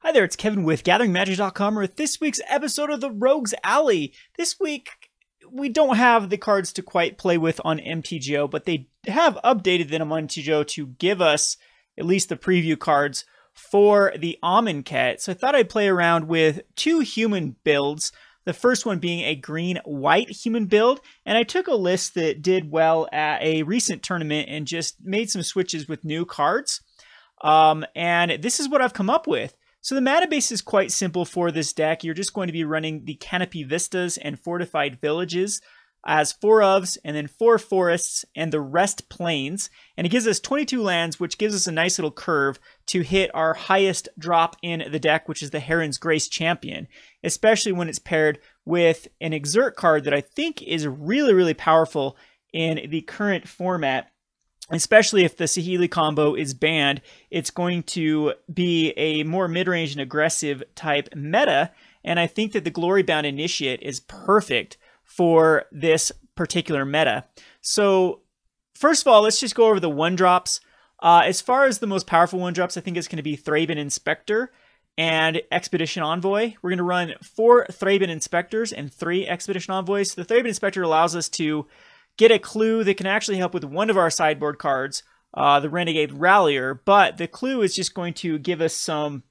Hi there, it's Kevin with GatheringMagic.com with this week's episode of the Rogues Alley. This week, we don't have the cards to quite play with on MTGO, but they have updated them on MTGO to give us at least the preview cards for the Amonkhet. So I thought I'd play around with two human builds. The first one being a green-white human build, and I took a list that did well at a recent tournament and just made some switches with new cards. And this is what I've come up with. So the mana base is quite simple for this deck. You're just going to be running the Canopy Vistas and Fortified Villages as 4 ofs, and then 4 forests, and the rest plains. And it gives us 22 lands, which gives us a nice little curve to hit our highest drop in the deck, which is the Heron's Grace Champion, especially when it's paired with an Exert card that I think is really, really powerful in the current format. Especially if the Saheeli combo is banned, it's going to be a more mid-range and aggressive type meta, and I think that the Glorybound Initiate is perfect for this particular meta. So, first of all, let's just go over the 1-drops. As far as the most powerful 1-drops, I think it's going to be Thraben Inspector and Expedition Envoy. We're going to run 4 Thraben Inspectors and 3 Expedition Envoys. So the Thraben Inspector allows us to get a clue that can actually help with one of our sideboard cards, the Renegade Rallier, but the clue is just going to give us some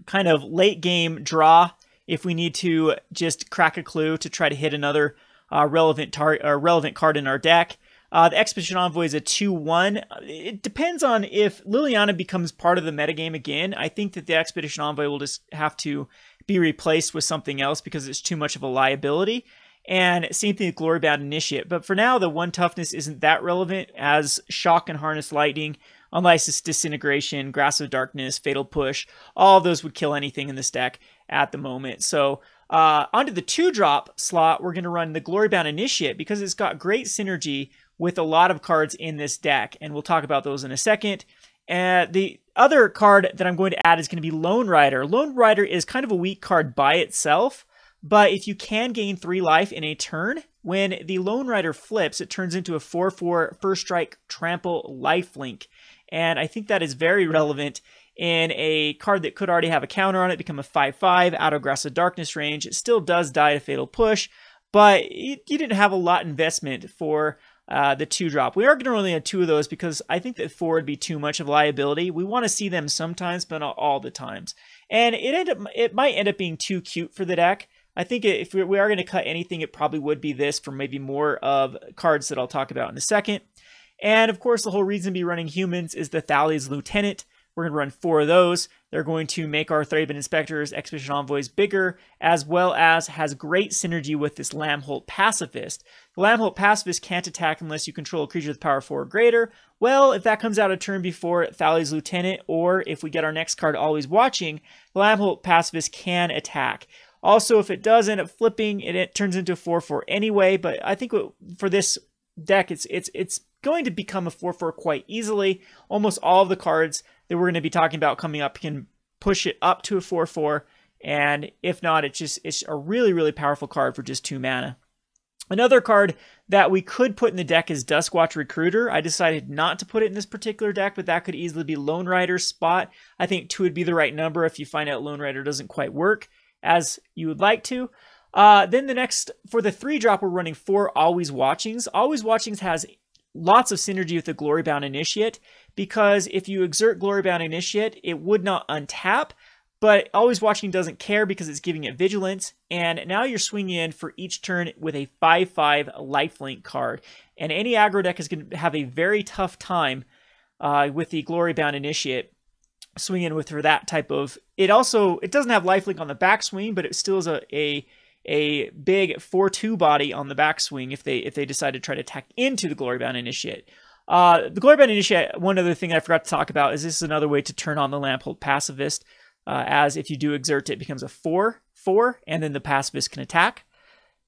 kind of late game draw if we need to just crack a clue to try to hit another relevant card in our deck. The Expedition Envoy is a 2/1. It depends on if Liliana becomes part of the metagame again. I think that the Expedition Envoy will just have to be replaced with something else because it's too much of a liability. And same thing with Glorybound Initiate. But for now, the 1 toughness isn't that relevant, as Shock and Harness Lightning, Unlicensed Disintegration, Grasp of Darkness, Fatal Push, all of those would kill anything in this deck at the moment. So onto the 2-drop slot, we're going to run the Glorybound Initiate because it's got great synergy with a lot of cards in this deck. And we'll talk about those in a second. The other card that I'm going to add is going to be Lone Rider. Lone Rider is kind of a weak card by itself. But if you can gain 3 life in a turn, when the Lone Rider flips, it turns into a 4/4 first strike trample lifelink. And I think that is very relevant in a card that could already have a counter on it, become a 5/5 out of Grasp of Darkness range. It still does die to Fatal Push, but you didn't have a lot investment for the 2-drop. We are going to only have 2 of those because I think that 4 would be too much of liability. We want to see them sometimes, but not all the times. And it might end up being too cute for the deck. I think if we are going to cut anything, it probably would be this for maybe more of cards that I'll talk about in a second. And of course, the whole reason to be running humans is the Thalia's Lieutenant. We're going to run 4 of those. They're going to make our Thraben Inspectors, Expedition Envoys bigger, as well as has great synergy with this Lambholt Pacifist. The Lambholt Pacifist can't attack unless you control a creature with power 4 or greater. Well, if that comes out a turn before Thalia's Lieutenant, or if we get our next card Always Watching, the Lambholt Pacifist can attack. Also, if it does end up flipping, it turns into a 4/4 anyway, but I think for this deck, it's going to become a 4/4 quite easily. Almost all of the cards that we're going to be talking about coming up can push it up to a 4/4, and if not, it's a really, really powerful card for just 2 mana. Another card that we could put in the deck is Duskwatch Recruiter. I decided not to put it in this particular deck, but that could easily be Lone Rider's spot. I think 2 would be the right number if you find out Lone Rider doesn't quite work as you would like to. Then the next, for the 3-drop, we're running 4 Always Watchings. Always Watchings has lots of synergy with the Glorybound Initiate, because if you exert Glorybound Initiate, it would not untap, but Always Watching doesn't care because it's giving it Vigilance, and now you're swinging in for each turn with a 5/5 lifelink card. And any aggro deck is going to have a very tough time with the Glorybound Initiate. Swing in with her that type of. It doesn't have lifelink on the backswing, but it still is a big 4/2 body on the backswing if they decide to try to attack into the Glorybound Initiate. The Glorybound Initiate, one other thing I forgot to talk about is this is another way to turn on the Lambholt Pacifist, as if you do exert it becomes a 4/4, and then the Pacifist can attack.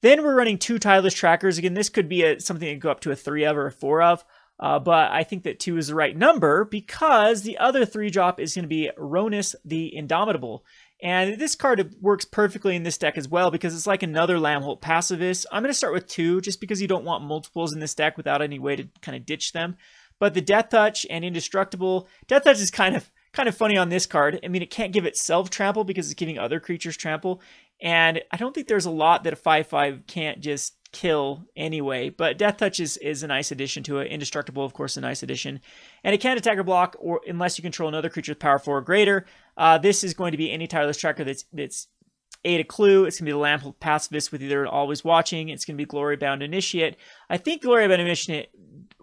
Then we're running 2 Tireless Trackers. Again, this could be something that can go up to a 3 of or a 4 of. But I think that 2 is the right number because the other 3-drop is going to be Rhonas the Indomitable. And this card works perfectly in this deck as well because it's like another Lambholt Pacifist. I'm going to start with 2 just because you don't want multiples in this deck without any way to kind of ditch them. But the Death Touch and Indestructible, Death Touch is kind of kind of funny on this card. I mean, it can't give itself trample because it's giving other creatures trample. And I don't think there's a lot that a 5/5 can't just kill anyway. But Death Touch is a nice addition to it. Indestructible, of course, a nice addition. And it can't attack or block or unless you control another creature with power 4 or greater. This is going to be any Tireless Tracker that's 8 a clue. It's going to be the Lambholt Pacifist with either Always Watching. It's going to be Glory Bound Initiate. I think Glory Bound Initiate,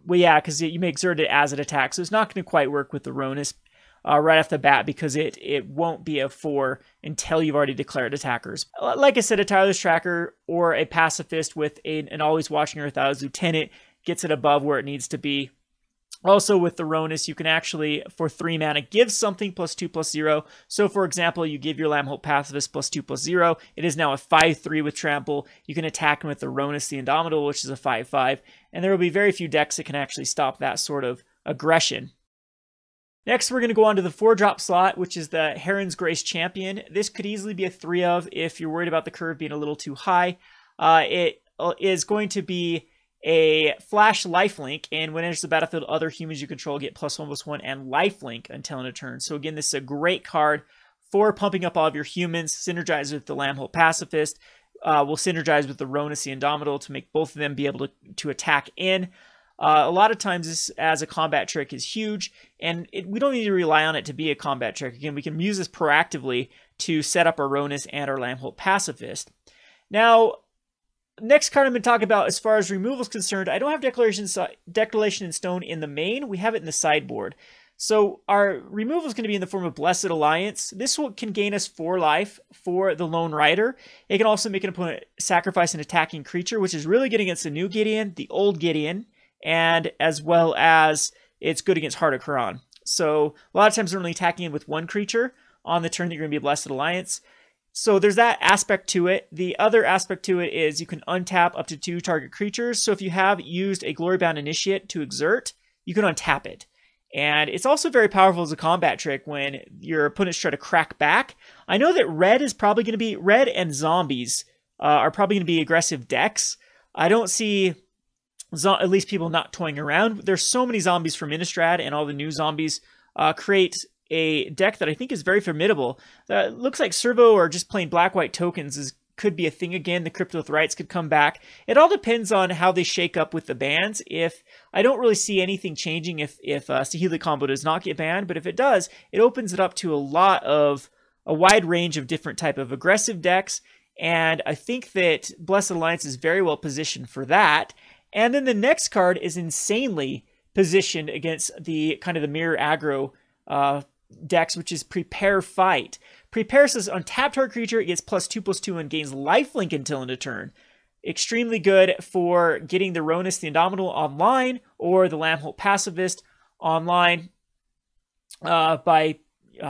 well, yeah, because you may exert it as an attack. So it's not going to quite work with the Rhonas right off the bat because it won't be a 4 until you've already declared attackers. Like I said, a Tireless Tracker or a Pacifist with an Always Watching or a Thalia's Lieutenant gets it above where it needs to be. Also with the Rhonas, you can actually, for 3 mana, give something +2/+0. So for example, you give your Lambholt Pacifist +2/+0. It is now a 5/3 with trample. You can attack him with the Rhonas the Indomitable, which is a 5/5. And there will be very few decks that can actually stop that sort of aggression. Next, we're going to go on to the 4-drop slot, which is the Heron's Grace Champion. This could easily be a 3 of if you're worried about the curve being a little too high. It is going to be a flash lifelink, and when it enters the battlefield, other humans you control get +1/+1 and lifelink until end of turn. So again, this is a great card for pumping up all of your humans. Synergize with the Lambholt Pacifist. Will synergize with the Rhonas the Indomitable to make both of them be able to attack in. A lot of times this as a combat trick is huge, and we don't need to rely on it to be a combat trick. Again, we can use this proactively to set up our Rhonas and our Lambholt Pacifist. Now, next card I'm going to talk about as far as removal is concerned, I don't have Declaration in Stone in the main. We have it in the sideboard. So our removal is going to be in the form of Blessed Alliance. This can gain us 4 life for the Lone Rider. It can also make an opponent sacrifice an attacking creature, which is really good against the new Gideon, the old Gideon, and as well as it's good against Heart of Heron. So a lot of times they're only attacking in with 1 creature on the turn that you're going to be a Blessed Alliance. So there's that aspect to it. The other aspect to it is you can untap up to 2 target creatures. So if you have used a Glory Bound Initiate to exert, you can untap it. And it's also very powerful as a combat trick when your opponents try to crack back. I know that red and zombies are probably going to be aggressive decks. I don't see at least people not toying around. There's so many zombies from Innistrad, and all the new zombies create a deck that I think is very formidable. Looks like Servo or just plain black-white tokens could be a thing again. The Crypt with Rights could come back. It all depends on how they shake up with the bans. I don't really see anything changing if Saheeli Combo does not get banned, but if it does, it opens it up to a wide range of different type of aggressive decks, and I think that Blessed Alliance is very well positioned for that. And then the next card is insanely positioned against the kind of the mirror aggro decks, which is Prepare Fight. Prepare says on tap target creature, it gets +2/+2 and gains lifelink until end of turn. Extremely good for getting the Rhonas the Indomitable online or the Lambholt Pacifist online by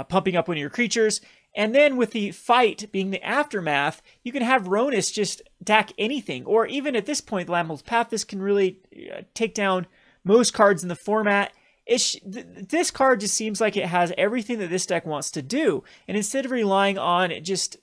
pumping up one of your creatures. And then with the fight being the aftermath, you can have Rhonas just attack anything. Or even at this point, the Lambholt Pacifist can really take down most cards in the format. This card just seems like it has everything that this deck wants to do. And instead of relying on just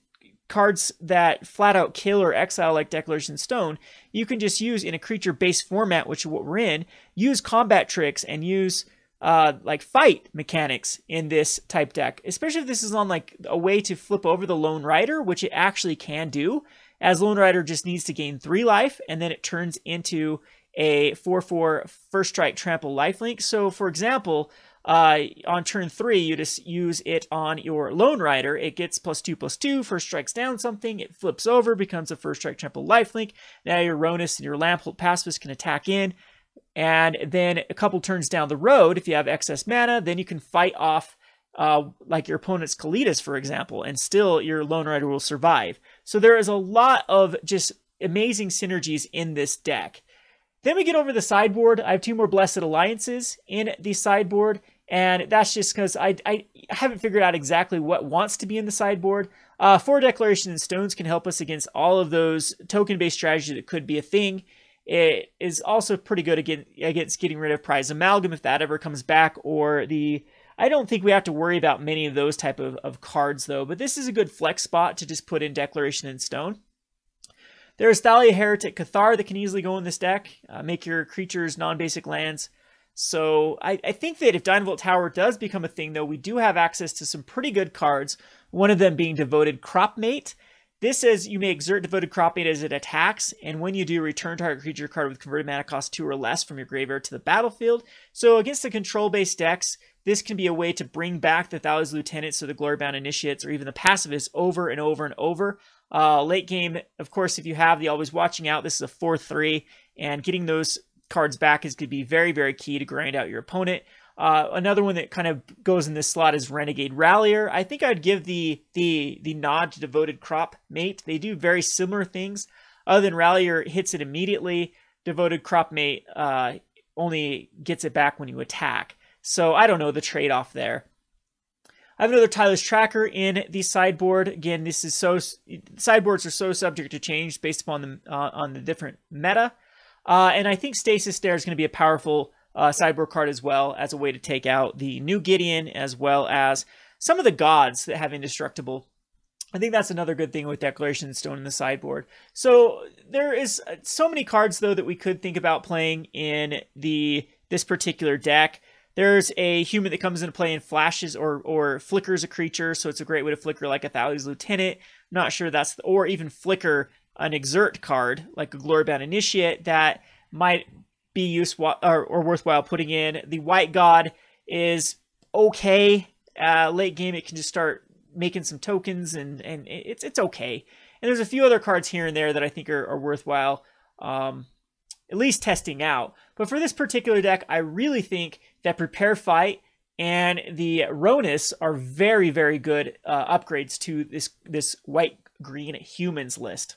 cards that flat out kill or exile like Declaration Stone, you can just use in a creature-based format, which is what we're in, use combat tricks and use like fight mechanics in this type deck, especially if this is on like a way to flip over the Lone Rider, which it actually can do, as Lone Rider just needs to gain 3 life and then it turns into a 4/4 first strike trample lifelink. So for example, on turn 3, you just use it on your Lone Rider. It gets +2/+2, first strikes down something, it flips over, becomes a first strike trample lifelink. Now your Rhonas and your Lambholt Pacifist can attack in. And then a couple turns down the road, if you have excess mana, then you can fight off like your opponent's Kalitas, for example, and still your Lone Rider will survive. So there is a lot of just amazing synergies in this deck. Then we get over the sideboard. I have 2 more Blessed Alliances in the sideboard, and that's just because I haven't figured out exactly what wants to be in the sideboard. 4 Declaration in Stones can help us against all of those token-based strategies that could be a thing. It is also pretty good against getting rid of Prize Amalgam if that ever comes back, or I don't think we have to worry about many of those type of cards though, but this is a good flex spot to just put in Declaration in Stone. There's Thalia, Heretic, Cathar that can easily go in this deck. Make your creatures non-basic lands So I think that if Dynavolt Tower does become a thing, though, we do have access to some pretty good cards, one of them being Devoted Cropmate. This says you may exert Devoted Cropmate as it attacks, and when you do, return target creature card with converted mana cost 2 or less from your graveyard to the battlefield. So against the control-based decks, this can be a way to bring back the Thalia's Lieutenants or the Glorybound Initiates or even the Pacifists over and over and over. Late game, of course, if you have the Always Watching Out, this is a 4/3, and getting those cards back is going to be very, very key to grind out your opponent. Another one that kind of goes in this slot is Renegade Rallier. I think I'd give the nod to Devoted Cropmate. They do very similar things. Other than Rallier hits it immediately, Devoted Cropmate only gets it back when you attack. So I don't know the trade-off there. I have another Tireless Tracker in the sideboard. Again, this is sideboards are so subject to change based upon on the different meta. And I think Stasis Snare is going to be a powerful sideboard card as well as a way to take out the new Gideon as well as some of the gods that have Indestructible. I think that's another good thing with Declaration Stone in the sideboard. So there is so many cards, though, that we could think about playing in this particular deck. There's a human that comes into play and flashes or flickers a creature, so it's a great way to flicker like a Thalia's Lieutenant. Not sure that's or even flicker an exert card like a Glorybound Initiate that might be useful or worthwhile putting in. The White God is okay. Late game, it can just start making some tokens, and it's okay. And there's a few other cards here and there that I think are worthwhile at least testing out. But for this particular deck, I really think that Prepare Fight and the Rhonas are very, very good upgrades to this white-green humans list.